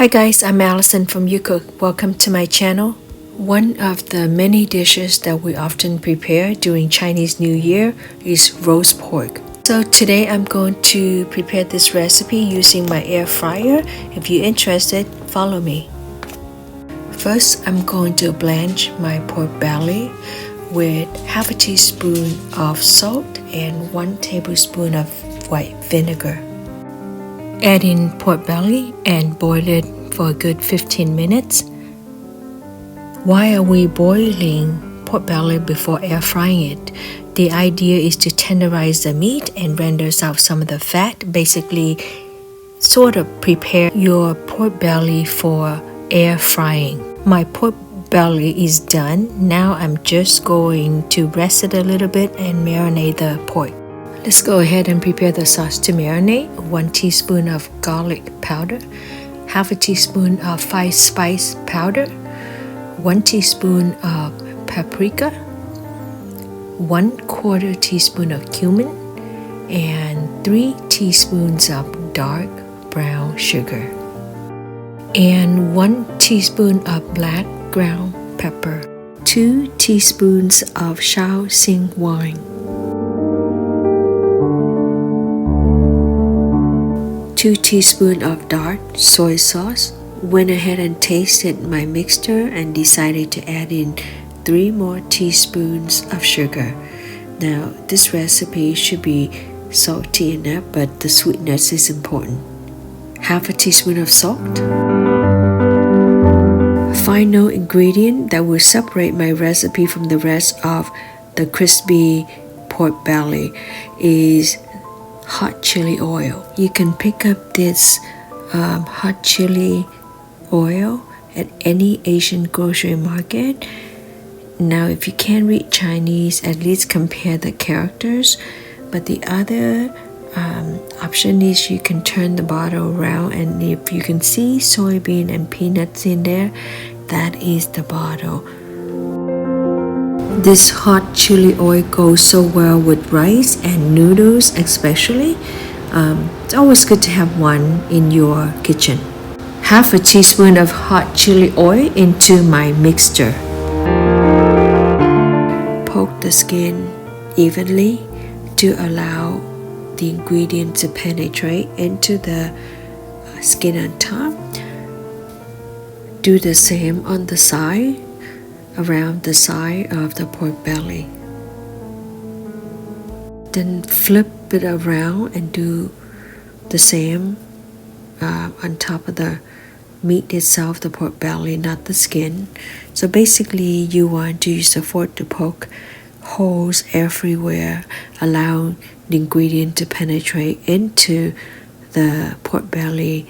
Hi guys, I'm Allison from Youcook. Welcome to my channel. One of the many dishes that we often prepare during Chinese New Year is roast pork. So today I'm going to prepare this recipe using my air fryer. If you're interested, follow me. First, I'm going to blanch my pork belly with half a teaspoon of salt and 1 tablespoon of white vinegar. Add in pork belly and boil it for a good 15 minutes. Why are we boiling pork belly before air frying it? The idea is to tenderize the meat and renders out some of the fat. Basically, sort of prepare your pork belly for air frying. My pork belly is done. Now I'm just going to rest it a little bit and marinate the pork. Let's go ahead and prepare the sauce to marinate. 1 teaspoon of garlic powder, half a teaspoon of 5 spice powder, 1 teaspoon of paprika, 1/4 teaspoon of cumin, and 3 teaspoons of dark brown sugar, and 1 teaspoon of black ground pepper, 2 teaspoons of Shaoxing wine, 2 teaspoons of dark soy sauce. Went ahead and tasted my mixture and decided to add in 3 more teaspoons of sugar. Now this recipe should be salty enough, but the sweetness is important. Half a teaspoon of salt. A final ingredient that will separate my recipe from the rest of the crispy pork belly is hot chili oil. You can pick up this hot chili oil at any Asian grocery market. Now if you can't read Chinese, at least compare the characters. But the other option is you can turn the bottle around, and if you can see soybean and peanuts in there, that is the bottle. This hot chili oil goes so well with rice and noodles especially. It's always good to have one in your kitchen. Half a teaspoon of hot chili oil into my mixture. Poke the skin evenly to allow the ingredient to penetrate into the skin on top. Do the same on the side, around the side of the pork belly. Then flip it around and do the same on top of the meat itself, the pork belly, not the skin. So basically you want to use the fork to poke holes everywhere, allow the ingredient to penetrate into the pork belly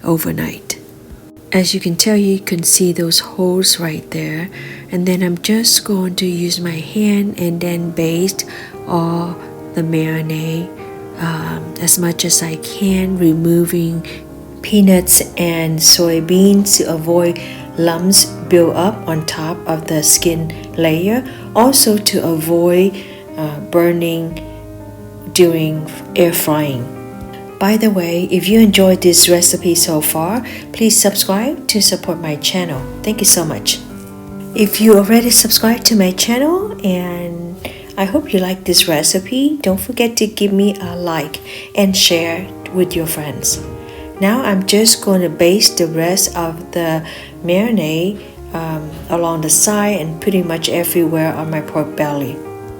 overnight. As you can tell, you can see those holes right there. And then I'm just going to use my hand and then baste all the marinade as much as I can, removing peanuts and soybeans to avoid lumps build up on top of the skin layer. Also to avoid burning during air frying. By the way, if you enjoyed this recipe so far, please subscribe to support my channel. Thank you so much. If you already subscribed to my channel and I hope you like this recipe, don't forget to give me a like and share with your friends. Now I'm just going to baste the rest of the marinade along the side and pretty much everywhere on my pork belly.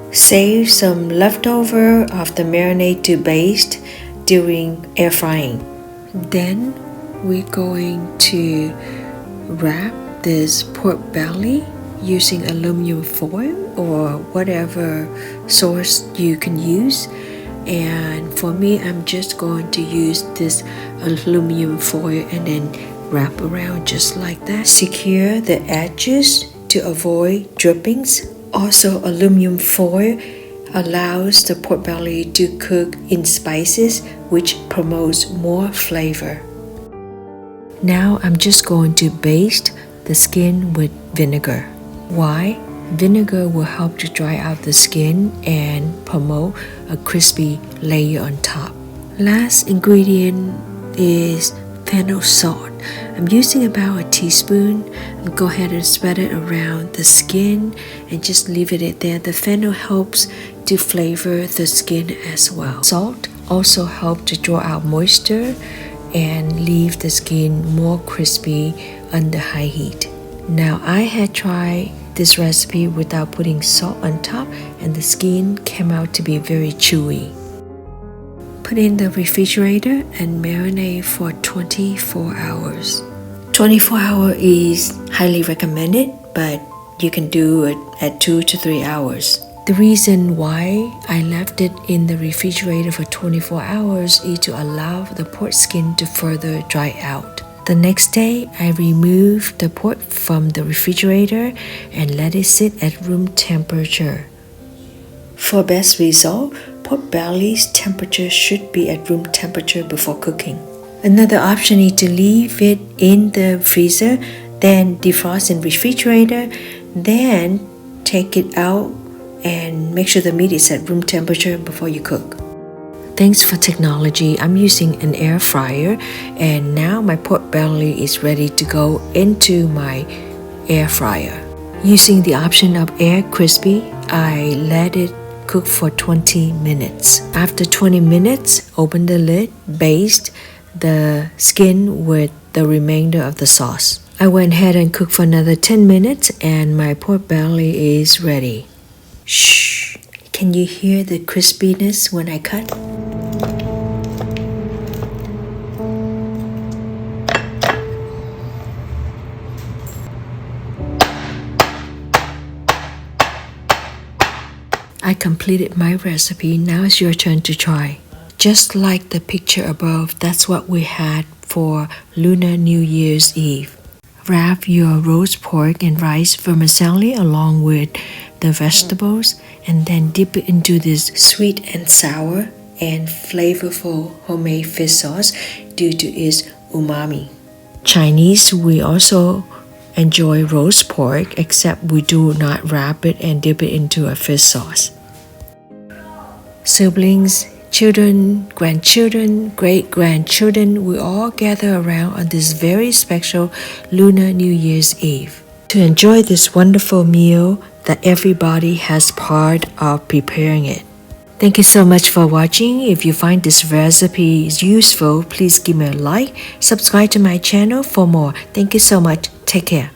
Save some leftover of the marinade to baste during air frying. Then we're going to wrap this pork belly using aluminum foil or whatever source you can use. And for me, I'm just going to use this aluminum foil and then wrap around just like that. Secure the edges to avoid drippings. Also, aluminum foil allows the pork belly to cook in spices, which promotes more flavor. Now I'm just going to baste the skin with vinegar. Why? Vinegar will help to dry out the skin and promote a crispy layer on top. Last ingredient is fennel salt. I'm using about a teaspoon. And go ahead and spread it around the skin and just leave it there. The fennel helps to flavor the skin as well. Salt also helps to draw out moisture and leave the skin more crispy under high heat. Now I had tried this recipe without putting salt on top and the skin came out to be very chewy. Put in the refrigerator and marinate for 24 hours. 24 hours is highly recommended, but you can do it at 2 to 3 hours. The reason why I left it in the refrigerator for 24 hours is to allow the pork skin to further dry out. The next day, I removed the pork from the refrigerator and let it sit at room temperature. For best result, pork belly's temperature should be at room temperature before cooking. Another option is to leave it in the freezer, then defrost in refrigerator, then take it out and make sure the meat is at room temperature before you cook. Thanks for technology, I'm using an air fryer and now my pork belly is ready to go into my air fryer. Using the option of air crispy, I let it cook for 20 minutes. After 20 minutes, open the lid, baste the skin with the remainder of the sauce. I went ahead and cooked for another 10 minutes and my pork belly is ready. Shh! Can you hear the crispiness when I cut? I completed my recipe, now it's your turn to try. Just like the picture above, that's what we had for Lunar New Year's Eve. Wrap your roast pork in rice vermicelli along with the vegetables and then dip it into this sweet and sour and flavorful homemade fish sauce due to its umami. Chinese, we also enjoy roast pork, except we do not wrap it and dip it into a fish sauce. Siblings, children, grandchildren, great-grandchildren, we all gather around on this very special Lunar New Year's Eve to enjoy this wonderful meal that everybody has part of preparing it. Thank you so much for watching. If you find this recipe useful, please give me a like, subscribe to my channel for more. Thank you so much. Take care.